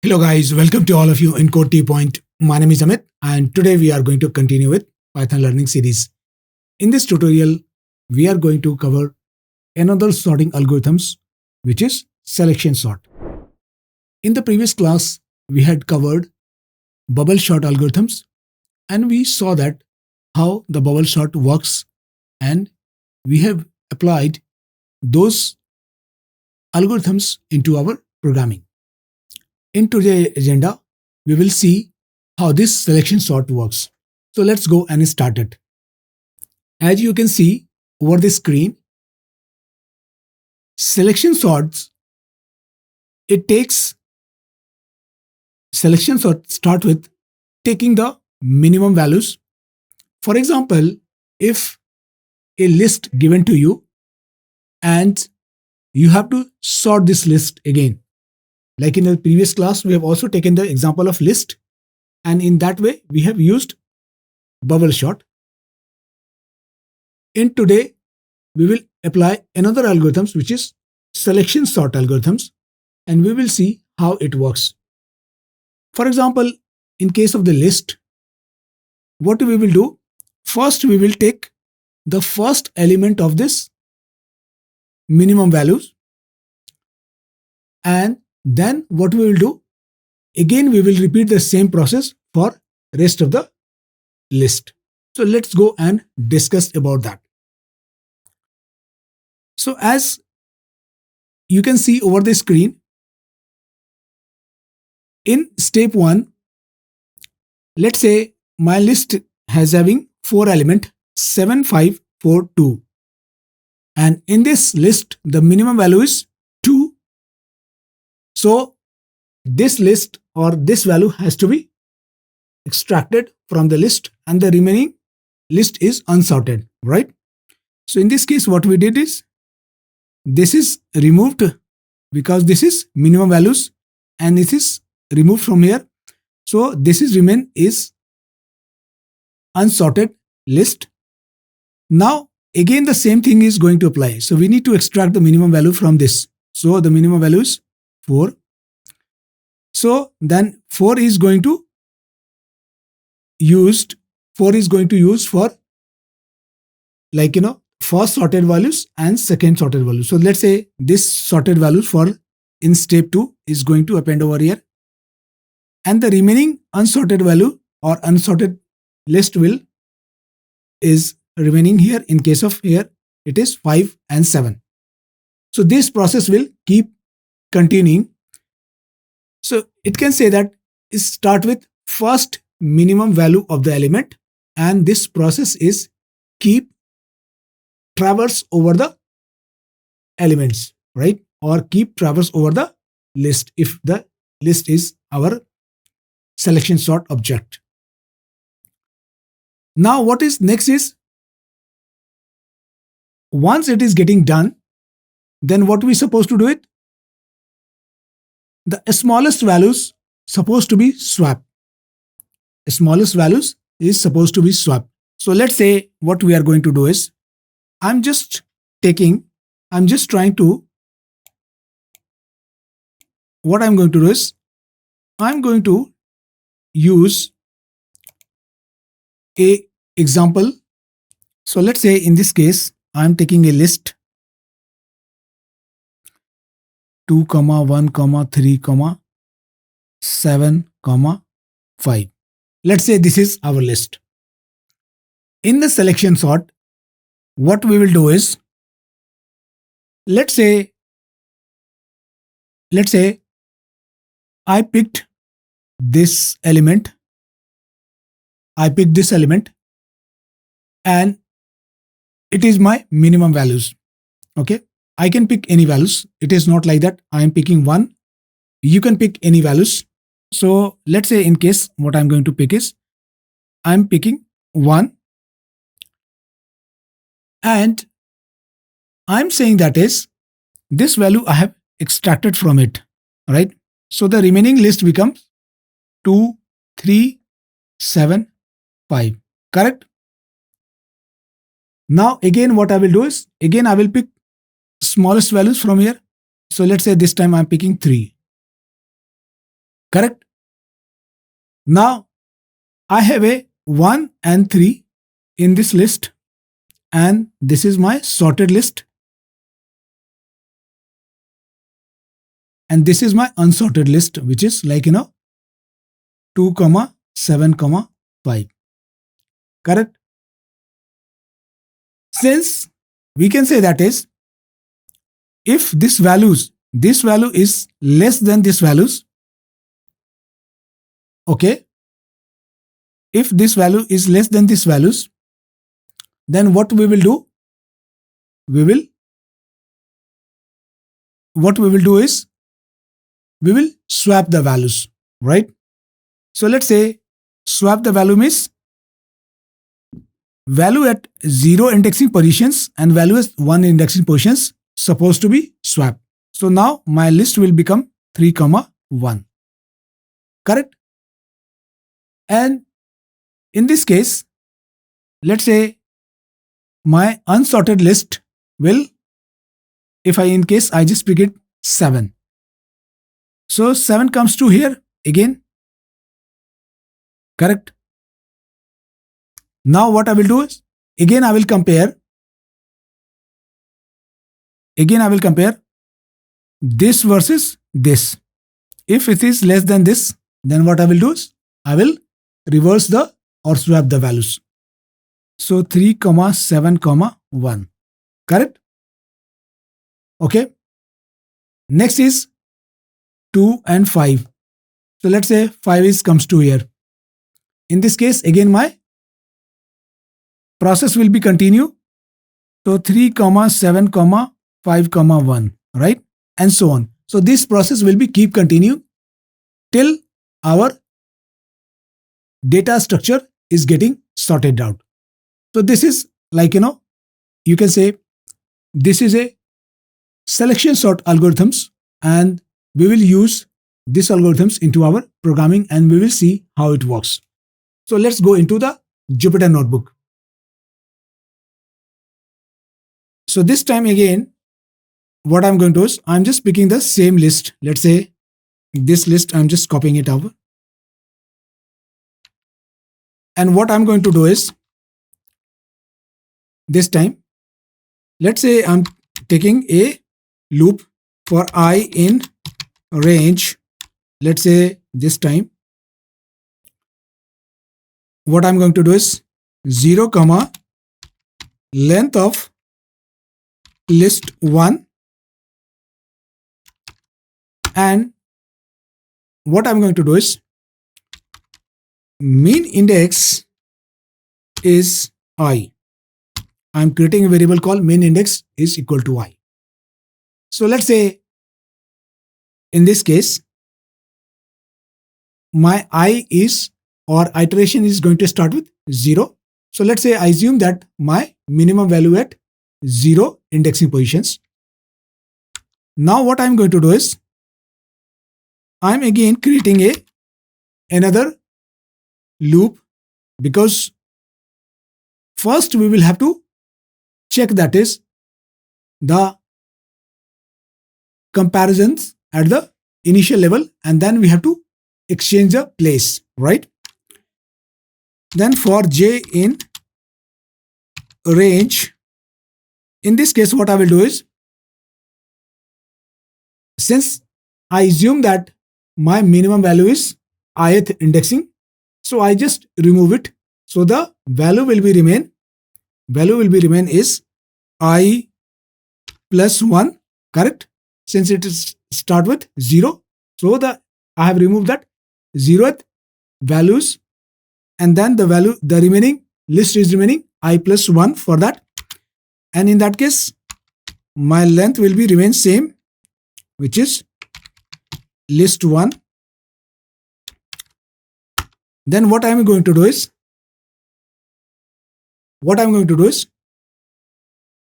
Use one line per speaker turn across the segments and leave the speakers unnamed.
Hello guys, welcome to all of you in Codetpoint. My name is Amit and today we are going to continue with Python learning series. In this tutorial, we are going to cover another sorting algorithms which is selection sort. In the previous class, we had covered bubble sort algorithms and we saw that how the bubble sort works and we have applied those algorithms into our programming. In today's agenda, we will see how this selection sort works. So let's go and start it. As you can see over the screen, selection sorts, selection sort start with taking the minimum values. For example, if a list given to you and you have to sort this list again. Like in the previous class, we have also taken the example of list, and in that way, we have used bubble sort. In today, we will apply another algorithms, which is selection sort algorithms, and we will see how it works. For example, in case of the list, what we will do? First, we will take the first element of this minimum values, and then what we will do? Again, we will repeat the same process for rest of the list. So let's go and discuss about that. So as you can see over the screen, in step 1, let's say my list has having 4 element 7, 5, 4, 2. And in this list, the minimum value is 2. So this list or this value has to be extracted from the list and the remaining list is unsorted, right? So in this case, what we did is this is removed because this is minimum values and this is removed from here. So this is remain is unsorted list. Now again the same thing is going to apply. So we need to extract the minimum value from this. So the minimum value is 4. So then 4 is going to use for first sorted values and second sorted values. So let's say this sorted values for in step 2 is going to append over here, and the remaining unsorted value or unsorted list is remaining here. In case of here, it is 5 and 7. So this process will keep continuing. So it can say that it start with first minimum value of the element, and this process is keep traverse over the elements, right? Or keep traverse over the list if the list is our selection sort object. Now what is next is, once it is getting done, then what we supposed to do it? The smallest values supposed to be swapped. Smallest values is supposed to be swapped. So let's say what we are going to do is, I'm just trying to, what I'm going to do is, I'm going to use a example. So let's say in this case, I'm taking a list 2, 1, 3, 7, 5. Let's say this is our list. In the selection sort, what we will do is, let's say I picked this element. And it is my minimum values. Okay. I can pick any values. It is not like that I am picking 1. You can pick any values. So let's say in case what I'm going to pick is, I'm picking 1. And I'm saying that is this value I have extracted from it, right? So the remaining list becomes 2, 3, 7, 5, correct? Now again what I will do is, again I will pick smallest values from here. So let's say this time I'm picking 3. Correct? Now I have a 1 and 3 in this list, and this is my sorted list, and this is my unsorted list, which is like 2 comma 7 comma 5. Correct? Since we can say that is, if this value is less than this values, okay, if this value is less than this values, then what we will do, what we will do is we will swap the values, right? So let's say swap the value means value at 0 indexing positions and value at 1 indexing positions supposed to be swapped. So now my list will become 3 comma 1. Correct? And in this case, let's say my unsorted list will, if I in case I just pick it 7. So 7 comes to here again. Correct? Now what I will do is, again I will compare this versus this. If it is less than this, then what I will do is I will reverse the or swap the values. So 3 comma 7 comma 1. Correct? Okay. Next is 2 and 5. So let's say 5 is comes to here. In this case, again my process will be continue. So 3 comma 7 comma 5 comma 1, right? And so on. So this process will be keep continue till our data structure is getting sorted out. So this is like, you can say this is a selection sort algorithms, and we will use these algorithms into our programming and we will see how it works. So let's go into the Jupyter notebook. So this time again, what I'm going to do is I'm just picking the same list. Let's say this list, I'm just copying it over. And what I'm going to do is this time, let's say I'm taking a loop for I in range. Let's say this time, what I'm going to do is 0 comma length of list 1, and what I'm going to do is mean index is I. I'm creating a variable called mean index is equal to I. So let's say in this case, my I is or iteration is going to start with 0. So let's say I assume that my minimum value at 0 indexing positions. Now what I'm going to do is I'm again creating another loop, because first we will have to check that is the comparisons at the initial level, and then we have to exchange the place, right? Then for j in range, in this case what I will do is, since I assume that my minimum value is ith indexing, so I just remove it. So the value will be remain is I plus 1, correct? Since it is start with 0, so I have removed that 0th values, and then the remaining list is remaining I plus 1 for that. And in that case, my length will be remain same, which is list 1. Then what I am going to do is,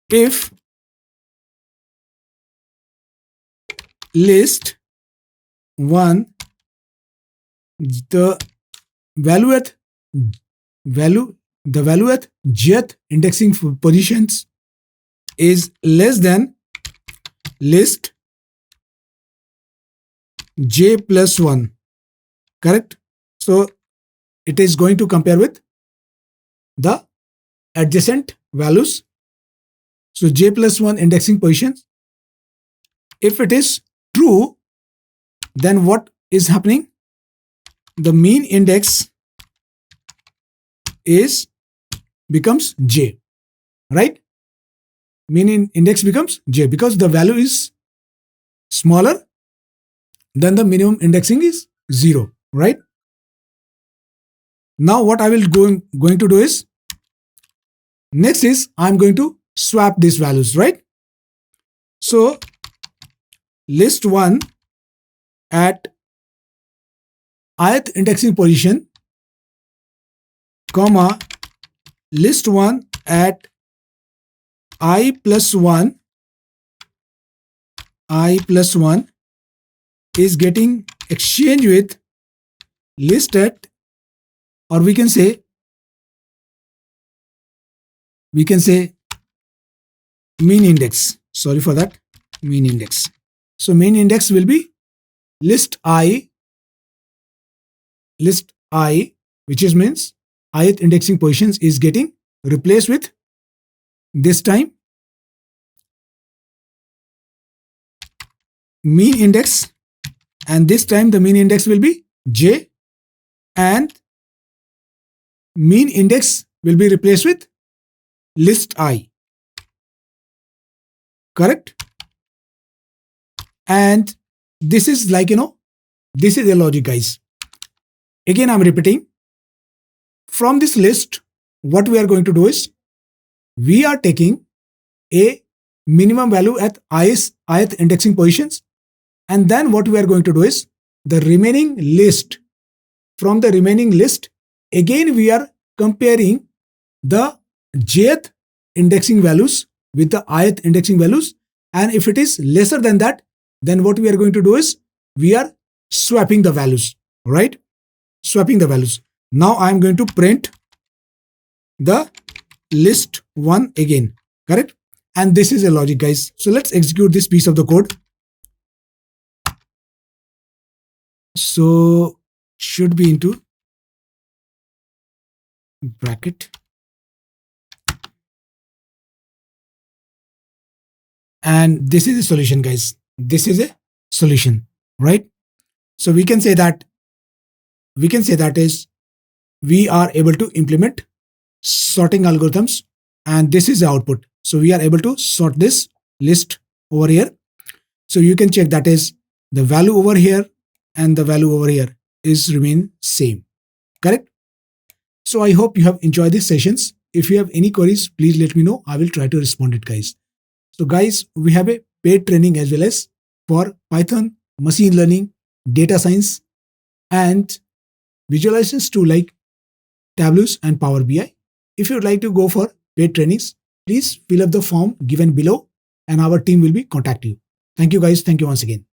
if list 1, the value at jth indexing positions is less than list j plus 1. correct? So it is going to compare with the adjacent values. So j plus 1 indexing positions. If it is true, then what is happening? The mean index is becomes j, right? Mean index becomes j because the value is smaller than the minimum indexing is 0, right? Now what I will going to do is, next is I'm going to swap these values, right? So list 1 at ith indexing position, comma, list 1 at I plus 1 is getting exchanged with list at, or we can say mean index. Sorry for that, mean index. So mean index will be list I, which is means ith indexing positions is getting replaced with this time mean index, and this time the mean index will be j, and mean index will be replaced with list I, correct? And this is like, this is the logic, guys. Again, I'm repeating. From this list, what we are going to do is, we are taking a minimum value at ith indexing positions, and then what we are going to do is, the remaining list, from the remaining list, again we are comparing the jth indexing values with the ith indexing values, and if it is lesser than that, then what we are going to do is, we are swapping the values, right? Swapping the values. Now I am going to print the list 1 again, correct? And this is a logic, guys. So let's execute this piece of the code. So should be into bracket, and this is a solution, guys. This is a solution, right? So we can say that is, we are able to implement sorting algorithms, and this is the output. So we are able to sort this list over here. So you can check that is, the value over here and the value over here is remain same, correct? So I hope you have enjoyed these sessions. If you have any queries, please let me know. I will try to respond it, guys. So guys, we have a paid training as well as for Python, machine learning, data science, and visualizations tool like Tableaus and Power BI. If you would like to go for paid trainings, please fill up the form given below and our team will be contacting you. Thank you, guys. Thank you once again.